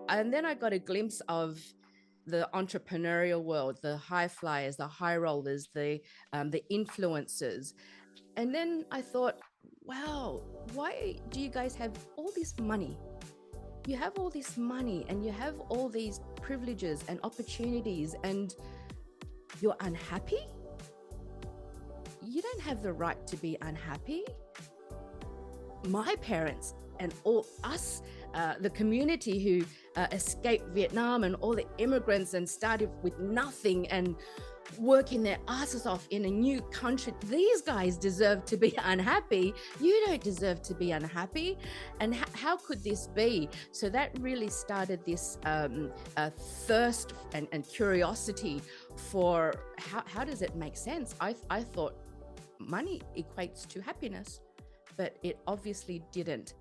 And then I got a glimpse of the entrepreneurial world, the high flyers, the high rollers, the influencers. And then I thought, wow, why do you guys have all this money? You have all this money and you have all these privileges and opportunities, and you're unhappy? You don't have the right to be unhappy. My parents and all us, the community who escaped Vietnam, and all the immigrants and started with nothing and working their asses off in a new country, these guys deserve to be unhappy. You don't deserve to be unhappy. And how could this be? So that really started this thirst and curiosity for how does it make sense? I thought money equates to happiness, but it obviously didn't.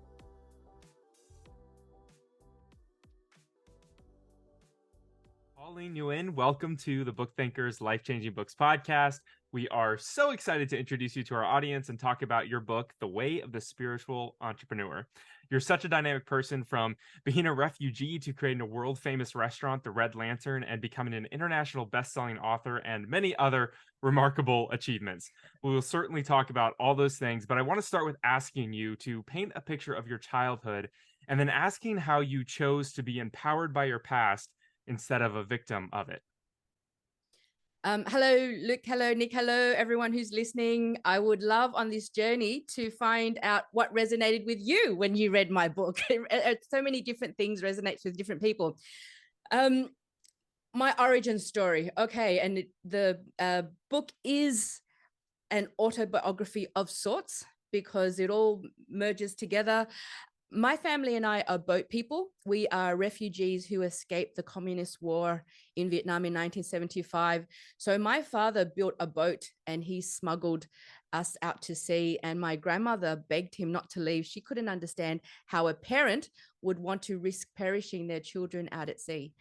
Pauline Nguyen, welcome to the Book Thinkers Life Changing Books podcast. We are so excited to introduce you to our audience and talk about your book, The Way of the Spiritual Entrepreneur. You're such a dynamic person, from being a refugee to creating a world-famous restaurant, The Red Lantern, and becoming an international best-selling author, and many other remarkable achievements. We will certainly talk about all those things, but I want to start with asking you to paint a picture of your childhood, and then asking how you chose to be empowered by your past instead of a victim of it. Hello, Luke. Hello, Nick. Hello, everyone who's listening. I would love on this journey to find out what resonated with you when you read my book. So many different things resonate with different people. My origin story. Okay, and the book is an autobiography of sorts because it all merges together. My family and I are boat people. We are refugees who escaped the communist war in Vietnam in 1975. So my father built a boat and he smuggled us out to sea, and my grandmother begged him not to leave. She couldn't understand how a parent would want to risk perishing their children out at sea.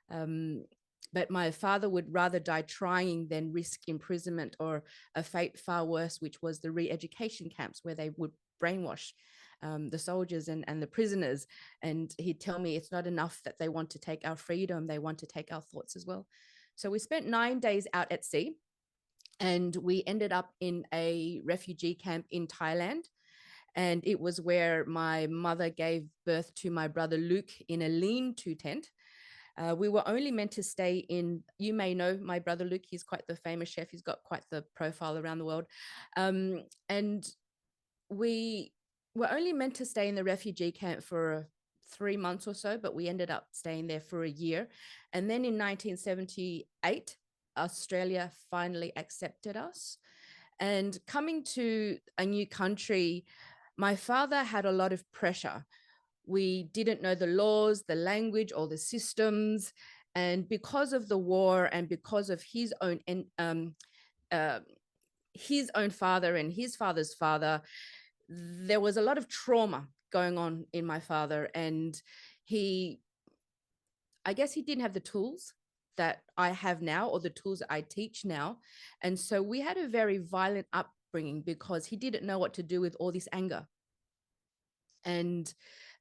But my father would rather die trying than risk imprisonment or a fate far worse, which was the re-education camps where they would brainwash the soldiers and the prisoners. And he'd tell me it's not enough that they want to take our freedom, they want to take our thoughts as well. So we spent 9 days out at sea, and we ended up in a refugee camp in Thailand. And it was where my mother gave birth to my brother Luke in a lean-to tent. We were only meant to stay in, you may know my brother Luke, he's quite the famous chef, he's got quite the profile around the world. And we were only meant to stay in the refugee camp for 3 months or so, but we ended up staying there for a year. And then in 1978, Australia finally accepted us. And coming to a new country, my father had a lot of pressure. We didn't know the laws, the language, or the systems. And because of the war and because of his own father and his father's father, there was a lot of trauma going on in my father. And I guess he didn't have the tools that I have now, or the tools that I teach now. And so we had a very violent upbringing because he didn't know what to do with all this anger. And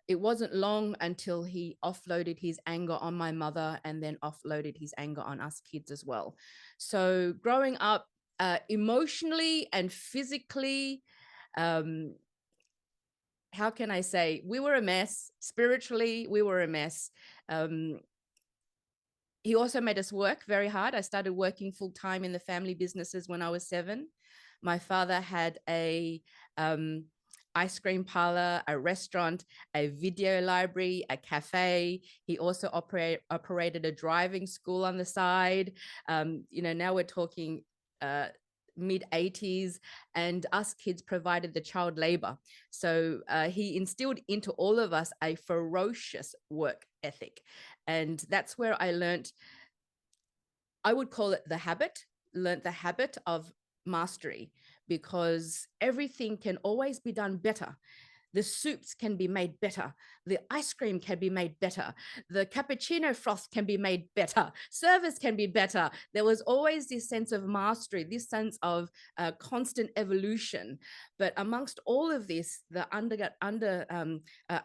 it wasn't long until he offloaded his anger on my mother, and then offloaded his anger on us kids as well. So growing up, emotionally and physically, how can I say, we were a mess. Spiritually, we were a mess. He also made us work very hard. I started working full time in the family businesses when I was 7. My father had a ice cream parlor, a restaurant, a video library, a cafe. He also operated a driving school on the side. Now we're talking mid-80s, and us kids provided the child labor. So he instilled into all of us a ferocious work ethic. And that's where I learned, I would call it learned the habit of mastery, because everything can always be done better. The soups can be made better. The ice cream can be made better. The cappuccino froth can be made better. Service can be better. There was always this sense of mastery, this sense of constant evolution. But amongst all of this, the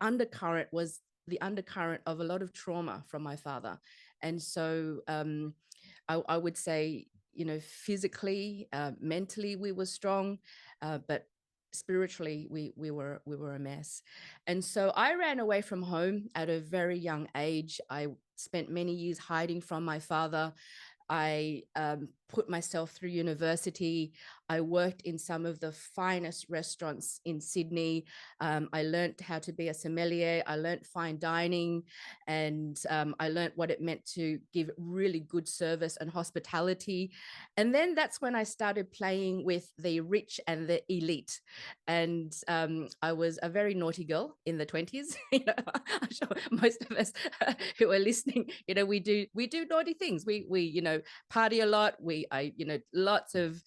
undercurrent was the undercurrent of a lot of trauma from my father. And so I would say, you know, physically, mentally, we were strong, but spiritually, we were a mess. And so I ran away from home at a very young age. I spent many years hiding from my father. I put myself through university. I worked in some of the finest restaurants in Sydney. I learned how to be a sommelier. I learned fine dining, and I learned what it meant to give really good service and hospitality. And then that's when I started playing with the rich and the elite. And I was a very naughty girl in the 20s. You know, I'm sure most of us who are listening, you know, we do naughty things. We you know, party a lot. You know, lots of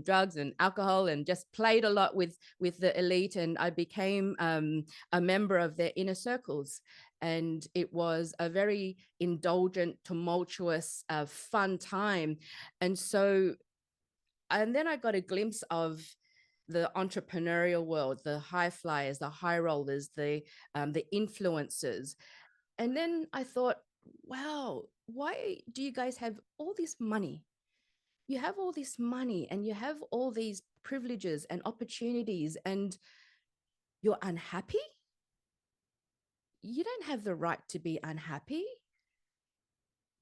drugs and alcohol, and just played a lot with the elite. And I became a member of their inner circles. And it was a very indulgent, tumultuous, fun time. And so, and then I got a glimpse of the entrepreneurial world, the high flyers, the high rollers, the influencers. And then I thought, wow, why do you guys have all this money? You have all this money and you have all these privileges and opportunities, and you're unhappy? You don't have the right to be unhappy.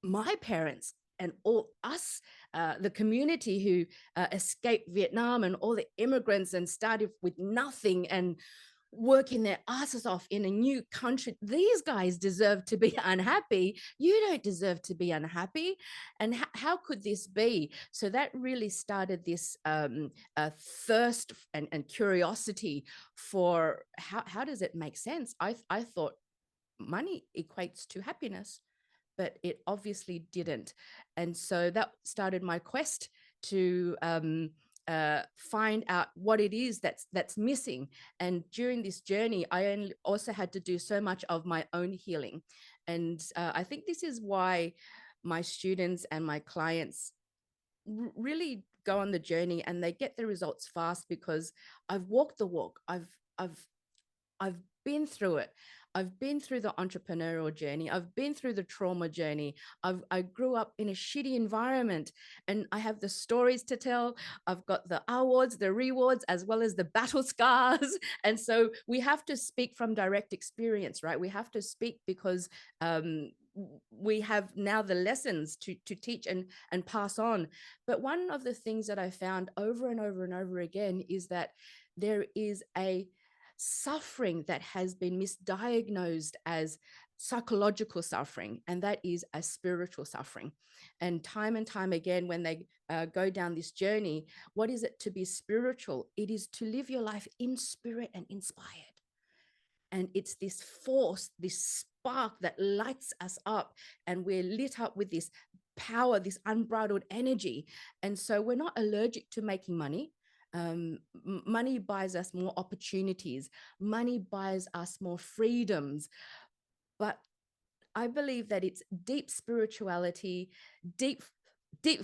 My parents and all us, the community who escaped Vietnam, and all the immigrants and started with nothing and working their asses off in a new country. These guys deserve to be unhappy. You don't deserve to be unhappy. And how could this be? So that really started this thirst and curiosity for how does it make sense? I thought money equates to happiness, but it obviously didn't. And so that started my quest to find out what it is that's missing. And during this journey, I also had to do so much of my own healing. And I think this is why my students and my clients really go on the journey and they get the results fast, because I've walked the walk. I've been through it. I've been through the entrepreneurial journey. I've been through the trauma journey. I grew up in a shitty environment, and I have the stories to tell. I've got the awards, the rewards, as well as the battle scars. And so we have to speak from direct experience, right? We have to speak because we have now the lessons to teach and pass on. But one of the things that I found over and over and over again is that there is a suffering that has been misdiagnosed as psychological suffering, and that is a spiritual suffering. And time again, when they go down this journey, what is it to be spiritual? It is to live your life in spirit and inspired. And it's this force, this spark that lights us up, and we're lit up with this power, this unbridled energy. And so we're not allergic to making money. Money buys us more opportunities. Money buys us more freedoms. But I believe that it's deep spirituality, deep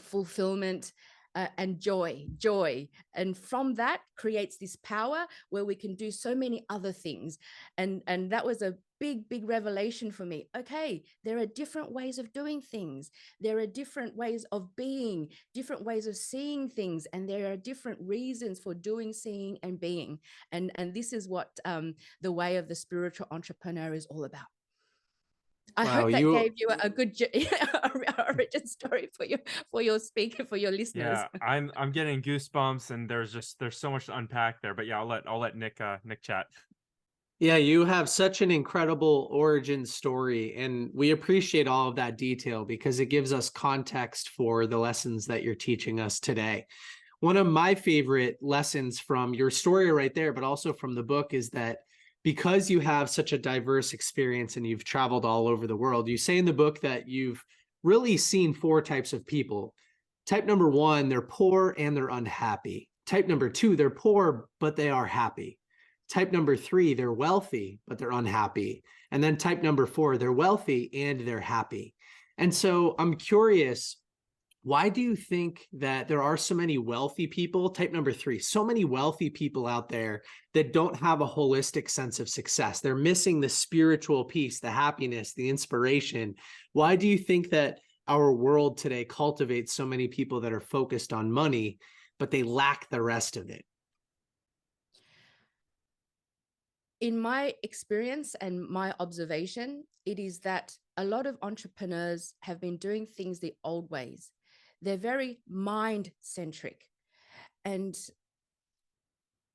fulfillment, and joy. And from that creates this power where we can do so many other things. And that was a big revelation for me. Okay, there are different ways of doing things. There are different ways of being, different ways of seeing things, and there are different reasons for doing, seeing, and being. And this is what the way of the spiritual entrepreneur is all about. I hope that gave you a good, a written story for your speaker, for your listeners. Yeah, I'm getting goosebumps, and there's so much to unpack there. But yeah, I'll let Nick chat. Yeah, you have such an incredible origin story, and we appreciate all of that detail because it gives us context for the lessons that you're teaching us today. One of my favorite lessons from your story right there, but also from the book, is that because you have such a diverse experience and you've traveled all over the world, you say in the book that you've really seen 4 types of people. Type number 1, they're poor and they're unhappy. Type number 2, they're poor, but they are happy. Type number 3, they're wealthy, but they're unhappy. And then type number 4, they're wealthy and they're happy. And so I'm curious, Why do you think that there are so many wealthy people? Type number 3, so many wealthy people out there that don't have a holistic sense of success. They're missing the spiritual piece, the happiness, the inspiration. Why do you think that our world today cultivates so many people that are focused on money, but they lack the rest of it? In my experience and my observation, it is that a lot of entrepreneurs have been doing things the old ways. They're very mind-centric. And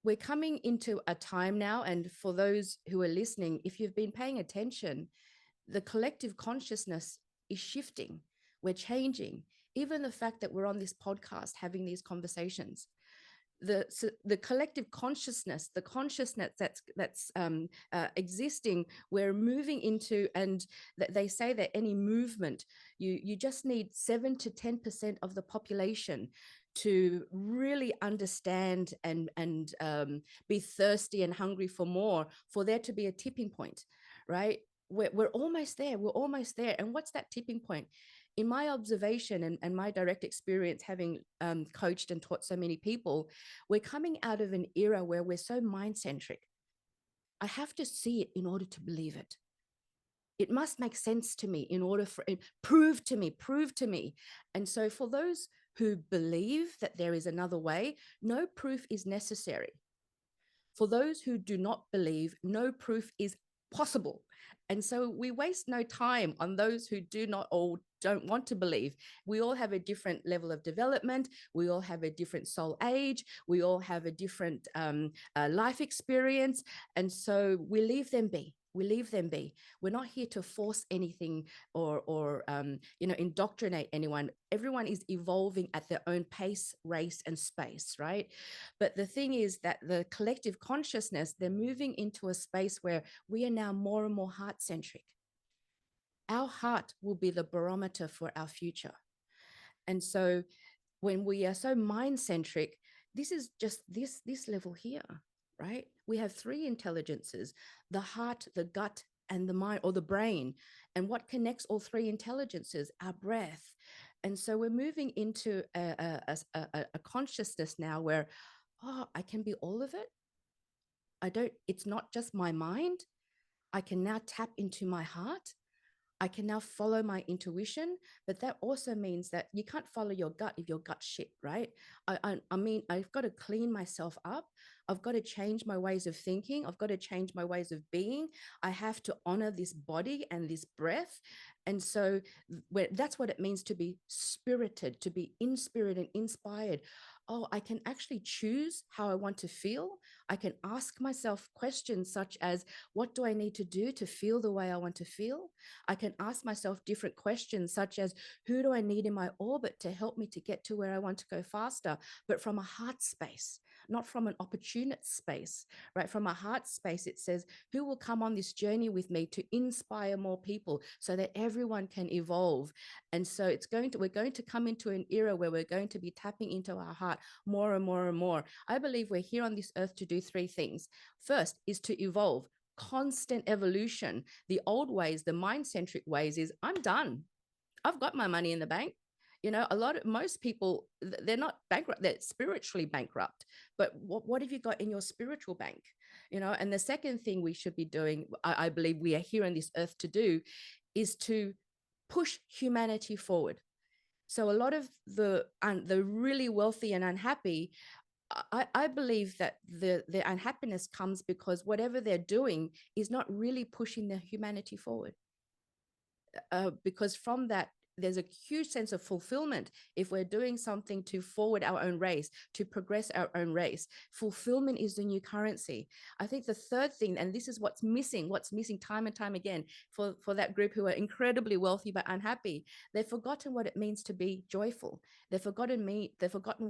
we're coming into a time now, and for those who are listening, if you've been paying attention, the collective consciousness is shifting. We're changing. Even the fact that we're on this podcast having these conversations, the collective consciousness, the consciousness that's existing, we're moving into, and they say that any movement, you just need 7 to 10% of the population to really understand and be thirsty and hungry for more, for there to be a tipping point, right? We're almost there. We're almost there. And what's that tipping point? In my observation and my direct experience, having coached and taught so many people, we're coming out of an era where we're so mind-centric. I have to see it in order to believe it. It must make sense to me in order for it, prove to me. And so for those who believe that there is another way, no proof is necessary. For those who do not believe, no proof is possible. And so we waste no time on those who do not or don't want to believe. We all have a different level of development. We all have a different soul age. We all have a different life experience. And so we leave them be. We leave them be. We're not here to force anything or indoctrinate anyone. Everyone is evolving at their own pace, race, and space, right? But the thing is that the collective consciousness, they're moving into a space where we are now more and more heart-centric. Our heart will be the barometer for our future. And so when we are so mind-centric, this is just this level here, right? We have 3 intelligences: the heart, the gut, and the mind, or the brain. And what connects all 3 intelligences? Our breath. And so we're moving into a consciousness now where, I can be all of it. It's not just my mind. I can now tap into my heart. I can now follow my intuition, but that also means that you can't follow your gut if your gut's shit, right? I mean, I've got to clean myself up. I've got to change my ways of thinking. I've got to change my ways of being. I have to honor this body and this breath. And so that's what it means to be spirited, to be in spirit and inspired. Oh, I can actually choose how I want to feel. I can ask myself questions such as, what do I need to do to feel the way I want to feel? I can ask myself different questions such as, who do I need in my orbit to help me to get to where I want to go faster? But from a heart space, not from an opportunist space, right? From a heart space, it says, who will come on this journey with me to inspire more people so that everyone can evolve? And so we're going to come into an era where we're going to be tapping into our heart more and more and more. I believe we're here on this earth to do 3 things. First is to evolve, constant evolution. The old ways, the mind-centric ways is, I'm done. I've got my money in the bank. Most people, they're not bankrupt, they're spiritually bankrupt. But what have you got in your spiritual bank? And the second thing we should be doing, I believe we are here on this earth to do, is to push humanity forward. So a lot of the really wealthy and unhappy, I believe that the unhappiness comes because whatever they're doing is not really pushing the humanity forward. Because from that, there's a huge sense of fulfillment if we're doing something to forward our own race, to progress our own race. Fulfillment is the new currency. I think the third thing, and this is what's missing time and time again for that group who are incredibly wealthy but unhappy, they've forgotten what it means to be joyful. They've forgotten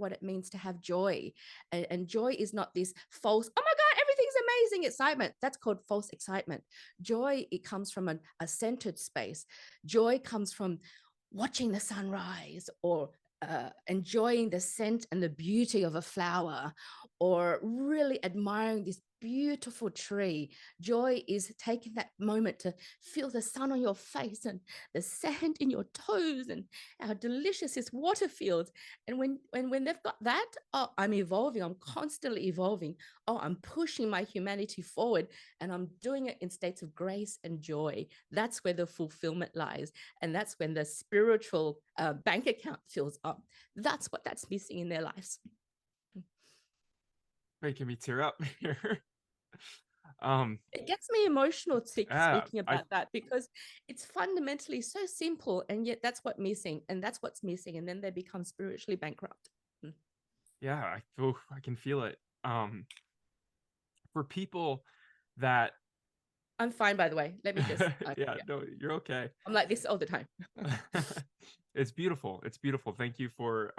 what it means to have joy. And joy is not this false, oh my God, everything's amazing excitement. That's called false excitement. Joy, it comes from a centered space. Joy comes from watching the sunrise, or enjoying the scent and the beauty of a flower, or really admiring this beautiful tree. Joy is taking that moment to feel the sun on your face and the sand in your toes and how delicious this water feels. And when they've got that, oh, I'm evolving. I'm constantly evolving. Oh, I'm pushing my humanity forward, and I'm doing it in states of grace and joy. That's where the fulfillment lies. And that's when the spiritual bank account fills up. That's what that's missing in their lives. Making me tear up here. It gets me emotional speaking I about that, because it's fundamentally so simple, and yet that's what's missing, and that's what's missing, and then they become spiritually bankrupt. yeah, I can feel it. For people that I'm fine, by the way. Let me just yeah, no, you're okay. I'm like this all the time. It's beautiful. It's beautiful. Thank you for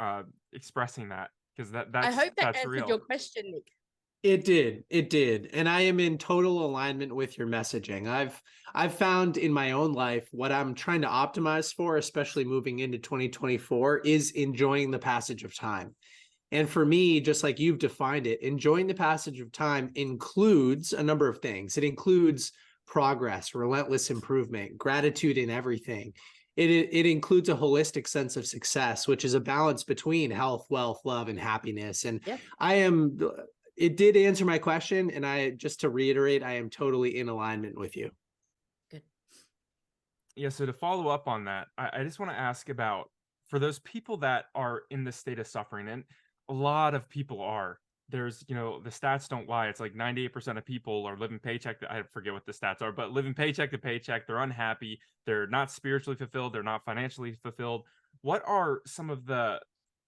expressing that, because I that's hope that answered real. your question, Nick. It did. And I am in total alignment with your messaging. I've found in my own life what I'm trying to optimize for, especially moving into 2024, is enjoying the passage of time. And for me, just like you've defined it, enjoying the passage of time includes a number of things. It includes progress, relentless improvement, gratitude in everything. It includes a holistic sense of success, which is a balance between health, wealth, love, and happiness. And Yep. it did answer my question. And just to reiterate, I am totally in alignment with you. Good. Yeah, so to follow up on that, I just want to ask about, for those people that are in this state of suffering, and a lot of people are, there's, the stats don't lie. It's like 98% of people are living paycheck I forget what the stats are, but living paycheck to paycheck. They're unhappy. They're not spiritually fulfilled. They're not financially fulfilled. What are some of the,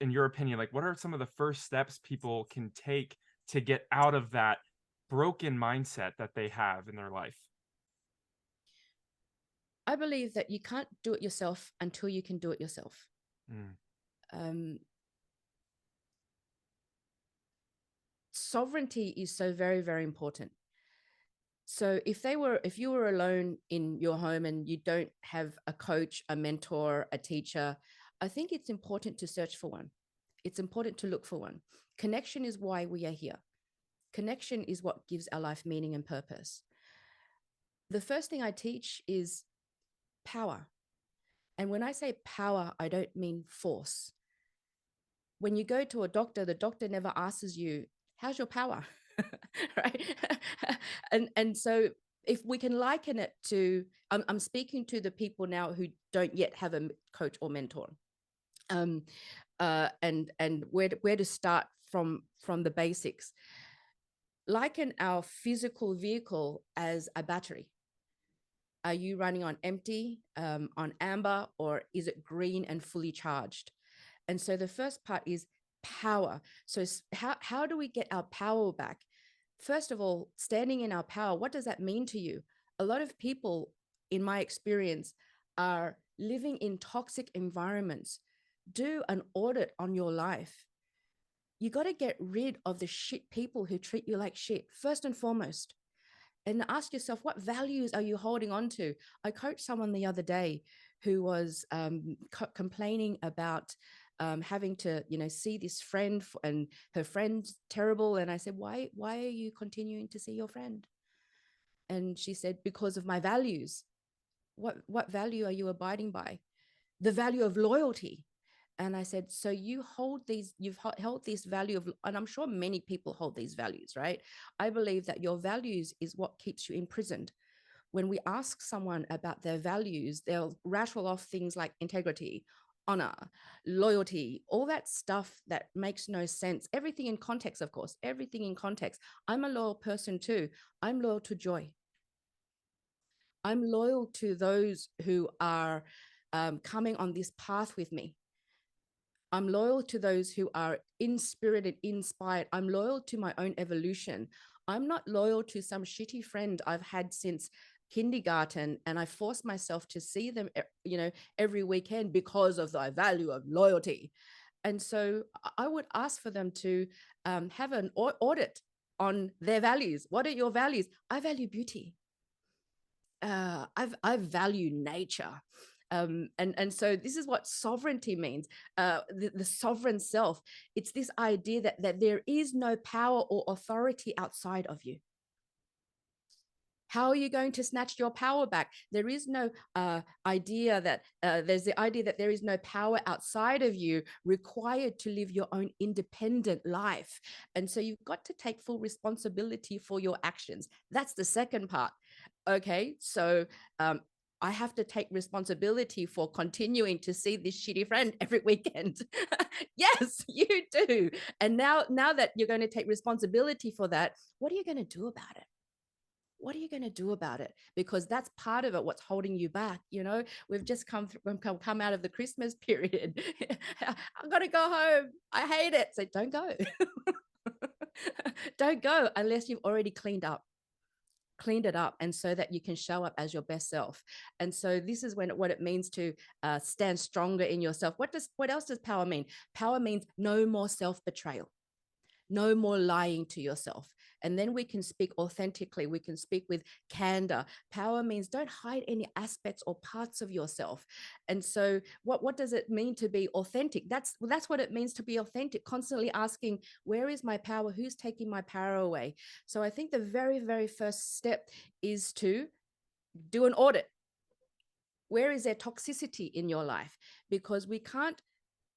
in your opinion, like what are some of the first steps people can take to get out of that broken mindset that they have in their life? I believe that you can't do it yourself until you can do it yourself. Sovereignty is so very, very important. So if you were alone in your home and you don't have a coach, a mentor, a teacher, I think it's important to search for one. It's important to look for one. Connection is why we are here. Connection is what gives our life meaning and purpose. The first thing I teach is power. And when I say power, I don't mean force. When you go to a doctor, the doctor never asks you, how's your power? Right? and so if we can liken it to, I'm speaking to the people now who don't yet have a coach or mentor, and where to start from the basics. Liken our physical vehicle as a battery. Are you running on empty, on amber, or is it green and fully charged? And so the first part is power. So how do we get our power back? First of all, standing in our power, what does that mean to you? A lot of people, in my experience, are living in toxic environments. Do an audit on your life. You got to get rid of the shit people who treat you like shit, first and foremost. And ask yourself, what values are you holding on to? I coached someone the other day who was complaining about having to, see this friend, and her friend's terrible. And I said, why are you continuing to see your friend? And she said, because of my values. What value are you abiding by? The value of loyalty. And I said, so you've held this value of, and I'm sure many people hold these values, right? I believe that your values is what keeps you imprisoned. When we ask someone about their values, they'll rattle off things like integrity, honor, loyalty, all that stuff that makes no sense. Everything in context, of course, everything in context. I'm a loyal person too. I'm loyal to joy. I'm loyal to those who are coming on this path with me. I'm loyal to those who are inspirited, inspired. I'm loyal to my own evolution. I'm not loyal to some shitty friend I've had since kindergarten, and I force myself to see them, every weekend because of the value of loyalty. And so I would ask for them to have an audit on their values. What are your values? I value beauty. I value nature. And so this is what sovereignty means, the sovereign self. It's this idea that there is no power or authority outside of you. How are you going to snatch your power back? There is no idea that there's the idea that there is no power outside of you required to live your own independent life. And so you've got to take full responsibility for your actions. That's the second part. Okay, so I have to take responsibility for continuing to see this shitty friend every weekend. Yes, you do. And now that you're going to take responsibility for that, what are you going to do about it? What are you going to do about it? Because that's part of it, what's holding you back. We've just come out of the Christmas period. I've got to go home. I hate it. So don't go. Don't go unless you've already cleaned it up, and so that you can show up as your best self. And so this is what it means to stand stronger in yourself. What else does power mean? Power means no more self-betrayal. No more lying to yourself. And then we can speak authentically. We can speak with candor. Power means don't hide any aspects or parts of yourself. And so what does it mean to be authentic? That's what it means to be authentic, constantly asking, where is my power? Who's taking my power away? So I think the very, very first step is to do an audit. Where is there toxicity in your life? Because we can't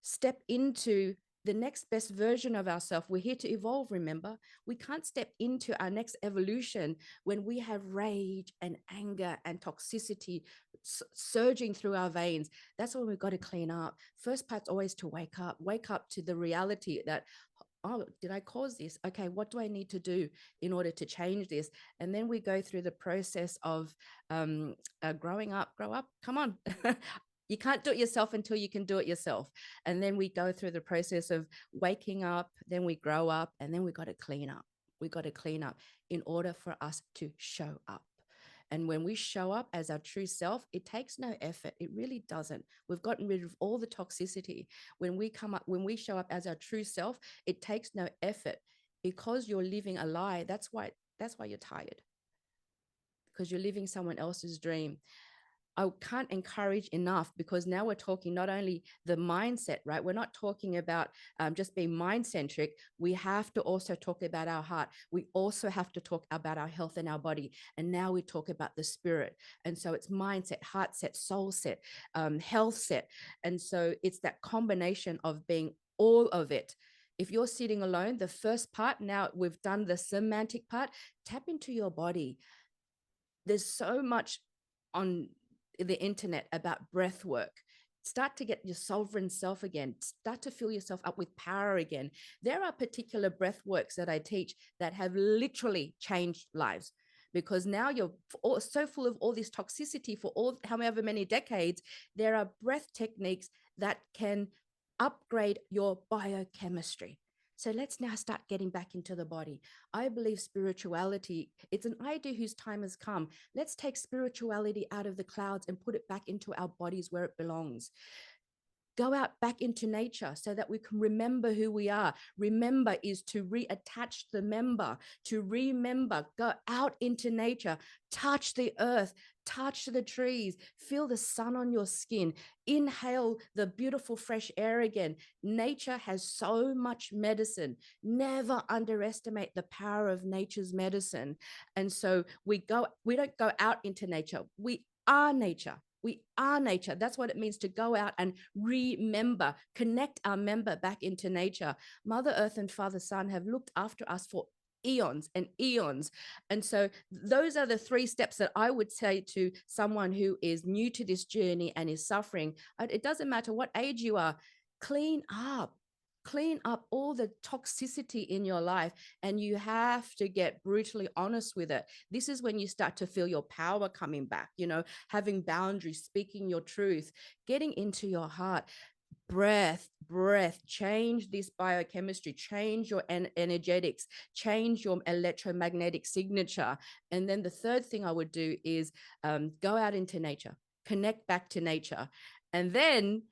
step into the next best version of ourselves. We're here to evolve, remember? We can't step into our next evolution when we have rage and anger and toxicity surging through our veins. That's when we've got to clean up. First part's always to wake up to the reality that, oh, did I cause this? Okay, what do I need to do in order to change this? And then we go through the process of growing up. Grow up, come on. You can't do it yourself until you can do it yourself. And then we go through the process of waking up, then we grow up, and then we got to clean up. We got to clean up in order for us to show up. And when we show up as our true self, it takes no effort. It really doesn't. We've gotten rid of all the toxicity. When we show up as our true self, it takes no effort, because you're living a lie. That's why you're tired, because you're living someone else's dream. I can't encourage enough, because now we're talking not only the mindset, right? We're not talking about just being mind-centric. We have to also talk about our heart. We also have to talk about our health and our body. And now we talk about the spirit. And so it's mindset, heart set, soul set, health set. And so it's that combination of being all of it. If you're sitting alone, the first part, now we've done the semantic part, tap into your body. There's so much on the internet about breath work. Start to get your sovereign self again. Start to fill yourself up with power again. There are particular breath works that I teach that have literally changed lives, because now you're so full of all this toxicity for however many decades. There are breath techniques that can upgrade your biochemistry. So let's now start getting back into the body. I believe spirituality, it's an idea whose time has come. Let's take spirituality out of the clouds and put it back into our bodies where it belongs. Go out back into nature so that we can remember who we are. Remember is to reattach the member, to remember. Go out into nature, touch the earth, touch the trees, feel the sun on your skin, inhale the beautiful fresh air again. Nature has so much medicine. Never underestimate the power of nature's medicine. And so we don't go out into nature. We are nature. We are nature. That's what it means to go out and remember, connect our member back into nature. Mother Earth and Father Sun have looked after us for eons and eons. And so those are the 3 steps that I would say to someone who is new to this journey and is suffering. It doesn't matter what age you are. Clean up all the toxicity in your life, and you have to get brutally honest with it. This is when you start to feel your power coming back, having boundaries, speaking your truth, getting into your heart. Breath, change this biochemistry, change your energetics, change your electromagnetic signature. And then the third thing I would do is go out into nature, connect back to nature, and then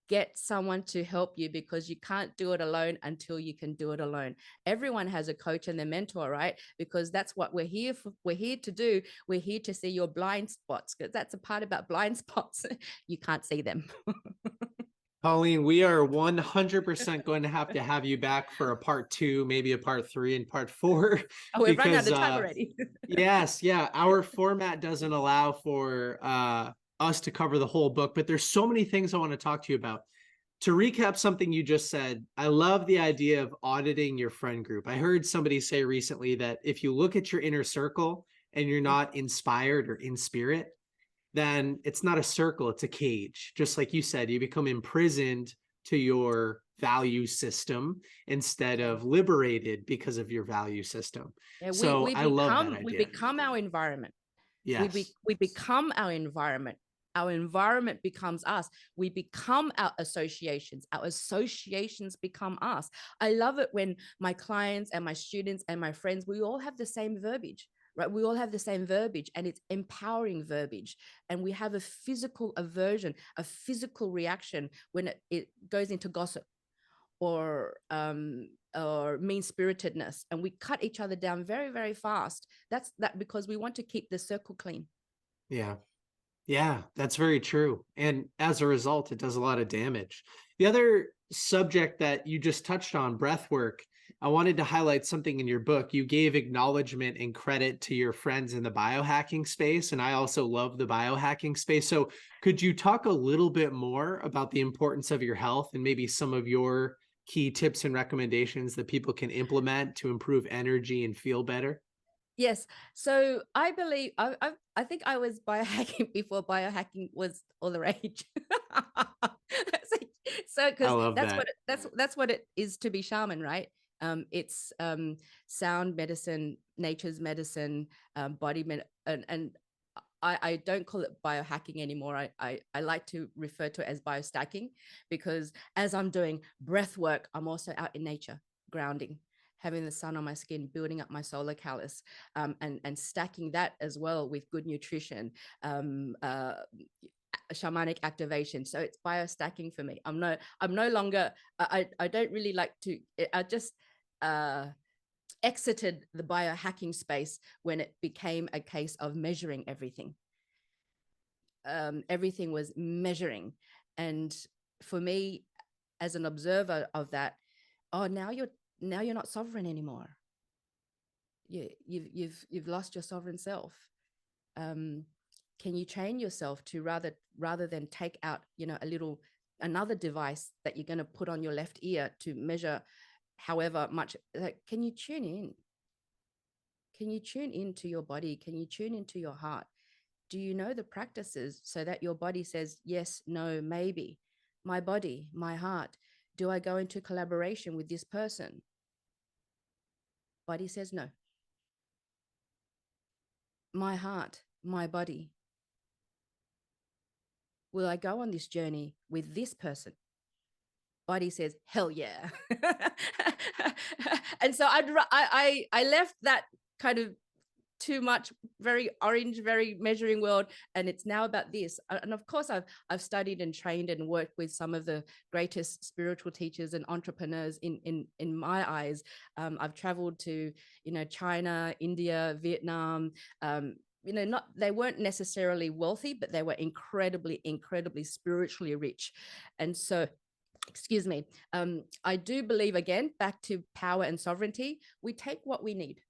get someone to help you, because you can't do it alone until you can do it alone. Everyone has a coach and a mentor, right? Because that's what we're here for. We're here to do. We're here to see your blind spots, because that's a part about blind spots. You can't see them. Pauline, we are 100% going to have you back for a part 2, maybe a part 3 and part 4. Oh, we've run out Because of time already. yes, yeah, our format doesn't allow for us to cover the whole book, but there's so many things I want to talk to you about. To recap something you just said, I love the idea of auditing your friend group. I heard somebody say recently that if you look at your inner circle and you're not inspired or in spirit, then it's not a circle, it's a cage. Just like you said, you become imprisoned to your value system instead of liberated because of your value system. Yeah, So I love that idea. We become our environment. Yes. We become our environment. Our environment becomes us. We become our associations. Our associations become us. I love it when my clients and my students and my friends, we all have the same verbiage, right? We all have the same verbiage, and it's empowering verbiage. And we have a physical aversion, a physical reaction when it goes into gossip or mean-spiritedness, and we cut each other down very, very fast. That's because we want to keep the circle clean. Yeah. Yeah, that's very true. And as a result, it does a lot of damage. The other subject that you just touched on, breath work, I wanted to highlight something in your book. You gave acknowledgement and credit to your friends in the biohacking space, and I also love the biohacking space. So could you talk a little bit more about the importance of your health and maybe some of your key tips and recommendations that people can implement to improve energy and feel better? Yes. So I believe I think I was biohacking before biohacking was all the rage. So I because love that's that. what that's what it is to be shaman, right? It's sound medicine, nature's medicine, body med, and I don't call it biohacking anymore. I like to refer to it as biostacking, because as I'm doing breath work, I'm also out in nature, grounding, having the sun on my skin, building up my solar callus, and stacking that as well with good nutrition, shamanic activation. So it's biostacking for me. I'm no longer, I don't really like to, I just exited the biohacking space when it became a case of measuring everything. Everything was measuring. And for me, as an observer of that, oh, now you're not sovereign anymore. You've lost your sovereign self. Can you train yourself to rather than take out, another device that you're going to put on your left ear to measure however much, like, can you tune in? Can you tune into your body? Can you tune into your heart? Do you know the practices so that your body says yes, no, maybe? My body, my heart. Do I go into collaboration with this person? Body says no. My heart, my body. Will I go on this journey with this person? Body says, hell yeah. And so I left that kind of too much, very orange, very measuring world, and it's now about this. And of course, I've studied and trained and worked with some of the greatest spiritual teachers and entrepreneurs in my eyes. I've traveled to China, India, Vietnam. They weren't necessarily wealthy, but they were incredibly spiritually rich. And so, excuse me, I do believe, again, back to power and sovereignty, we take what we need.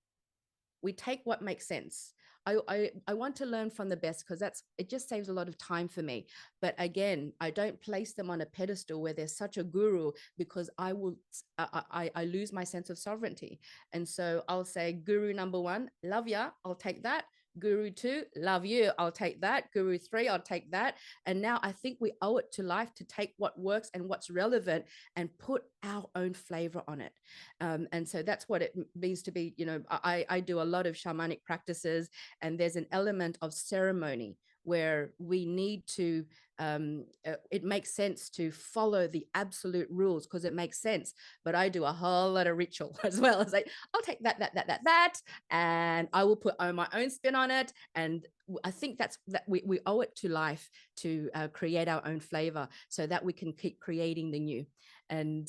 We take what makes sense. I want to learn from the best, because it just saves a lot of time for me. But again, I don't place them on a pedestal where they're such a guru, because I lose my sense of sovereignty. And so I'll say, guru number 1, love ya, I'll take that. Guru 2, love you, I'll take that. Guru 3, I'll take that. And now I think we owe it to life to take what works and what's relevant and put our own flavor on it. And so that's what it means to be, I do a lot of shamanic practices, and there's an element of ceremony where we need to, it makes sense to follow the absolute rules because it makes sense. But I do a whole lot of ritual as well. It's like, I'll take that, and I will put my own spin on it. And I think that we owe it to life to create our own flavor so that we can keep creating the new. And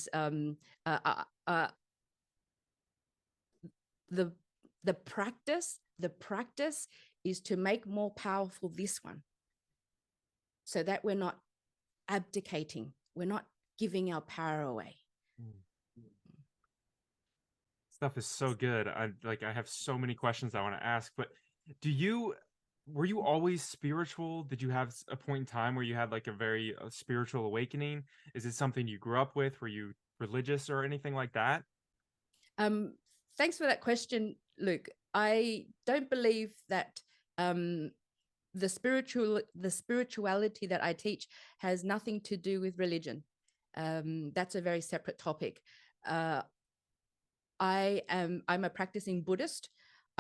the practice is to make more powerful this one, so that we're not abdicating, we're not giving our power away. Stuff is so good. I have so many questions I want to ask, but were you always spiritual? Did you have a point in time where you had like a very spiritual awakening? Is it something you grew up with? Were you religious or anything like that? Thanks for that question, Luke. I don't believe that the spirituality that I teach has nothing to do with religion. That's a very separate topic. I'm a practicing Buddhist.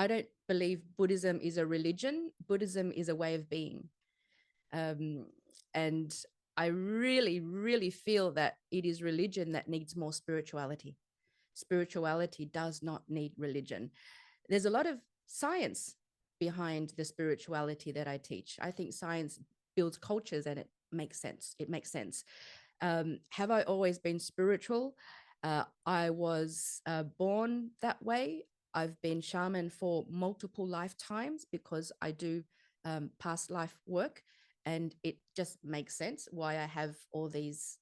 I don't believe Buddhism is a religion. Buddhism is a way of being. And I really, really feel that it is religion that needs more spirituality. Spirituality does not need religion. There's a lot of science behind the spirituality that I teach. I think science builds cultures and it makes sense. It makes sense. Have I always been spiritual? I was born that way. I've been shaman for multiple lifetimes because I do past life work, and it just makes sense why I have all these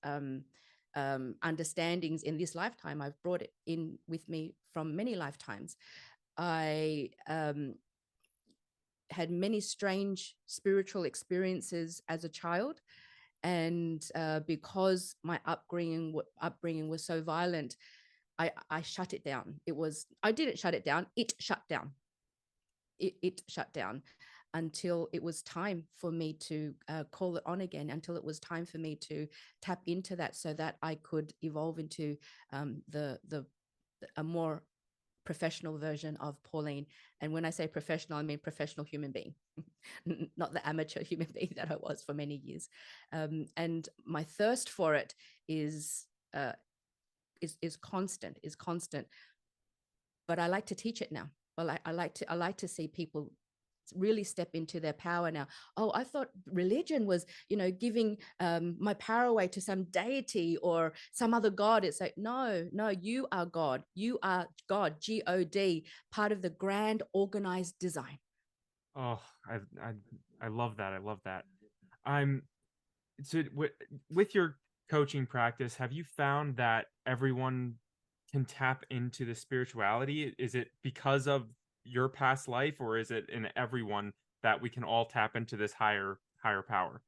understandings in this lifetime. I've brought it in with me from many lifetimes. I had many strange spiritual experiences as a child. And because my upbringing was so violent, I shut it down. I didn't shut it down. It shut down. It shut down until it was time for me to call it on again, until it was time for me to tap into that so that I could evolve into a more professional version of Pauline. And when I say professional, I mean professional human being, not the amateur human being that I was for many years. And my thirst for it is constant. But I like to teach it now. Well, I like to see people really step into their power now. Oh, I thought religion was, giving my power away to some deity or some other God. It's like, no, you are God. You are God, God, part of the grand organized design. Oh, I love that. I love that. So with your coaching practice, have you found that everyone can tap into the spirituality? Is it because of your past life, or is it in everyone that we can all tap into this higher power?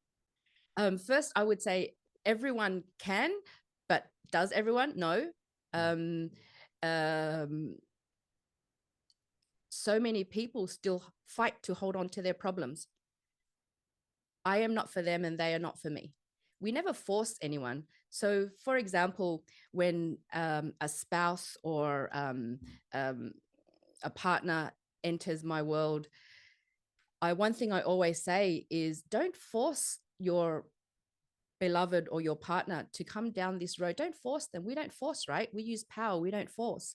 First, I would say everyone can, but does everyone? No. So many people still fight to hold on to their problems. I am not for them and they are not for me. We never force anyone. So, for example, when a spouse or a partner enters my world, one thing I always say is don't force your beloved or your partner to come down this road. Don't force them. We don't force, right? We use power. We don't force.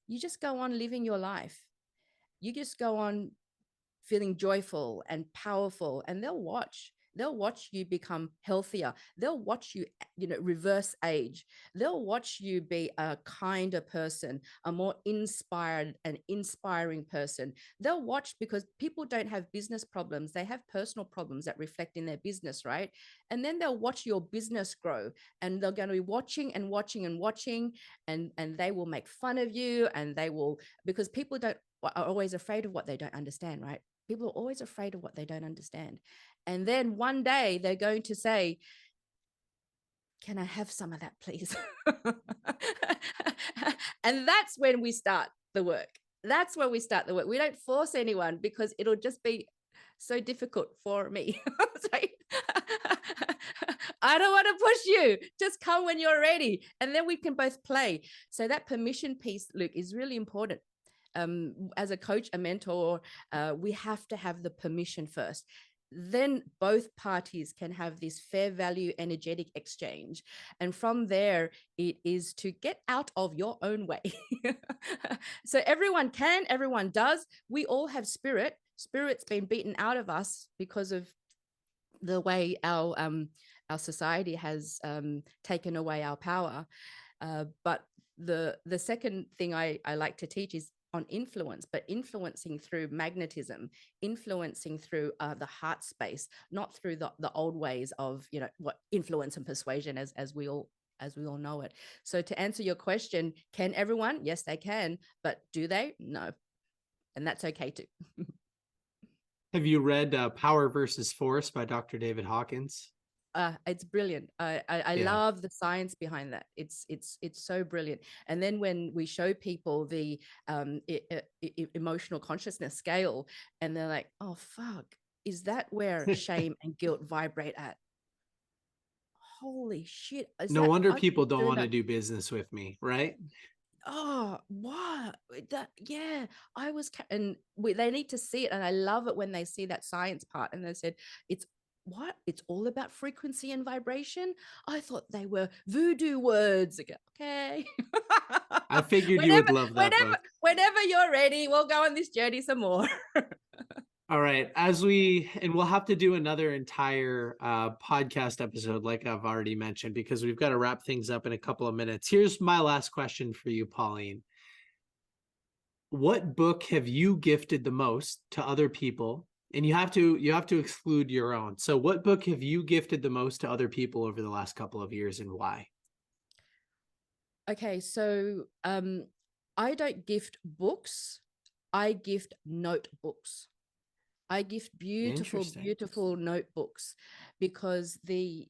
You just go on living your life. You just go on feeling joyful and powerful, and they'll watch you become healthier. They'll watch you, reverse age. They'll watch you be a kinder person, a more inspired and inspiring person. They'll watch, because people don't have business problems. They have personal problems that reflect in their business, right? And then they'll watch your business grow, and they're going to be watching and watching and watching, and they will make fun of you, and they will, because people are always afraid of what they don't understand, right? People are always afraid of what they don't understand. And then one day they're going to say, can I have some of that, please? And that's when we start the work. That's where we start the work. We don't force anyone, because it'll just be so difficult for me. I don't want to push you. Just come when you're ready. And then we can both play. So that permission piece, Luke, is really important. As a coach, a mentor, we have to have the permission first. Then both parties can have this fair value energetic exchange. And from there, it is to get out of your own way. So everyone can, everyone does. We all have spirit. Spirit's been beaten out of us because of the way our society has taken away our power. But the second thing I like to teach is on influence, but influencing through magnetism, influencing through the heart space, not through the old ways of, what influence and persuasion, as we all as we all know it. So to answer your question, can everyone? Yes, they can. But do they? No. And that's okay too. Have you read Power versus Force by Dr. David Hawkins? It's brilliant. I Yeah. love the science behind that. It's so brilliant. And then when we show people the emotional consciousness scale, and they're like, "Oh fuck, is that where shame and guilt vibrate at?" Holy shit! No wonder I've been people don't doing want to that. do business with me, right? Oh, what that? Yeah, I was, and they need to see it, and I love it when they see that science part, and they said it's what it's all about frequency and vibration. I thought they were voodoo words. Okay. I figured you whenever, would love that whenever, book. whenever you're ready, we'll go on this journey some more. All right. And we'll have to do another entire podcast episode, like I've already mentioned, because we've got to wrap things up in a couple of minutes. Here's my last question for you, Pauline. What book have you gifted the most to other people? And you have to exclude your own. So what book have you gifted the most to other people over the last couple of years, and why? Okay, so I don't gift books. I gift notebooks. I gift beautiful, Interesting. beautiful notebooks, because the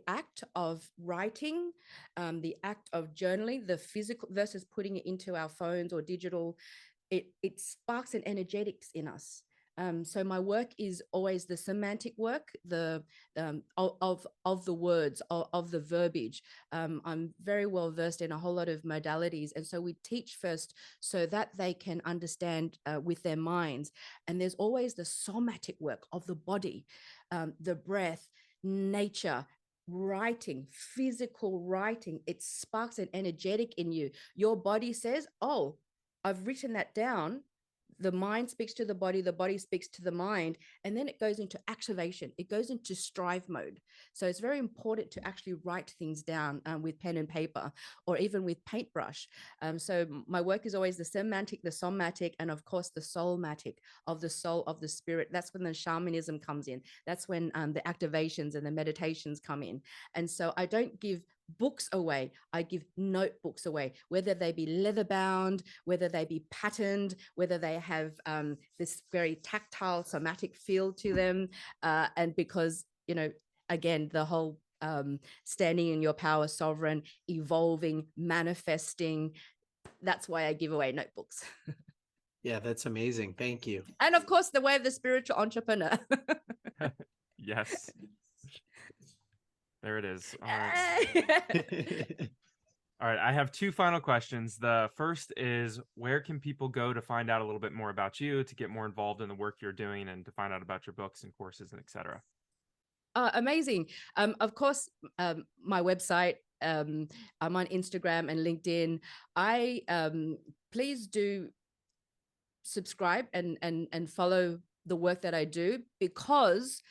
act of writing, the act of journaling, the physical versus putting it into our phones or digital, it sparks an energetics in us. So my work is always the semantic work, the of the words, of the verbiage. I'm very well versed in a whole lot of modalities, and so we teach first so that they can understand with their minds. And there's always the somatic work of the body, the breath, nature. Writing, physical writing, it sparks an energetic in you. Your body says, "Oh, I've written that down." The mind speaks to the body speaks to the mind, and then it goes into activation. It goes into strive mode. So it's very important to actually write things down with pen and paper, or even with paintbrush. So my work is always the semantic, the somatic, and of course the soulmatic, of the soul, of the spirit. That's when the shamanism comes in. That's when the activations and the meditations come in. And so I don't give books away. I give notebooks away, whether they be leather bound, whether they be patterned, whether they have this very tactile somatic feel to them. And because, again, the whole standing in your power, sovereign, evolving, manifesting, that's why I give away notebooks. Yeah, that's amazing. Thank you. And of course, the way of the spiritual entrepreneur. Yes. There it is. All right. All right. I have two final questions. The first is, where can people go to find out a little bit more about you, to get more involved in the work you're doing, and to find out about your books and courses and etc.? Amazing. Of course, my website, I'm on Instagram and LinkedIn. Please do subscribe and follow the work that I do, because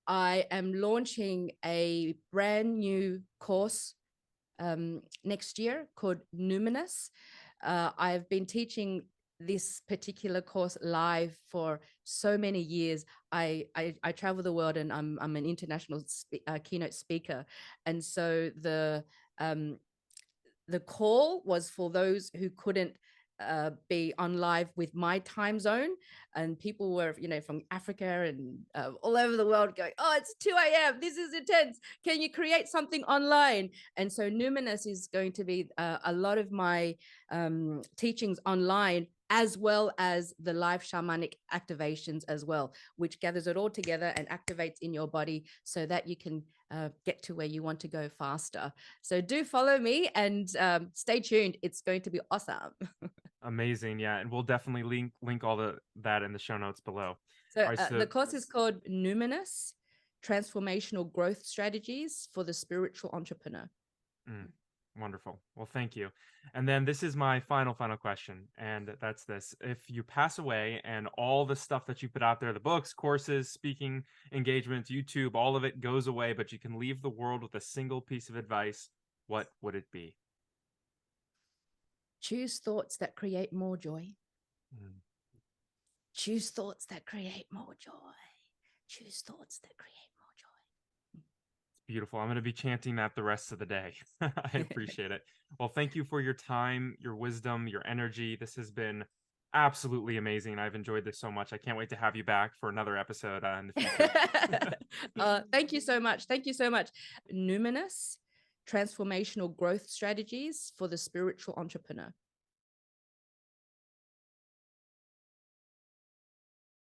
I am launching a brand new course next year called Numinous. I've been teaching this particular course live for so many years. I travel the world, and I'm an international keynote speaker, and so the call was for those who couldn't be on live with my time zone, and people were from Africa and all over the world going, "Oh, it's 2 a.m. This is intense. Can you create something online?" And so Numinous is going to be a lot of my teachings online, as well as the live shamanic activations as well, which gathers it all together and activates in your body so that you can get to where you want to go faster. So do follow me and stay tuned. It's going to be awesome. Amazing. Yeah. And we'll definitely link all that in the show notes below. So, All right, the course is called Numinous: Transformational Growth Strategies for the Spiritual Entrepreneur. Wonderful. Well, thank you. And then this is my final question, and that's this. If you pass away and all the stuff that you put out there, the books, courses, speaking engagements, YouTube, all of it goes away, but you can leave the world with a single piece of advice, what would it be? Choose thoughts that create more joy. Choose thoughts that create more joy. Choose thoughts that create more joy. Beautiful. I'm going to be chanting that the rest of the day. I appreciate it. Well, thank you for your time, your wisdom, your energy. This has been absolutely amazing. I've enjoyed this so much. I can't wait to have you back for another episode in the future. Thank you so much. Thank you so much. Numinous transformational growth strategies for the spiritual entrepreneur.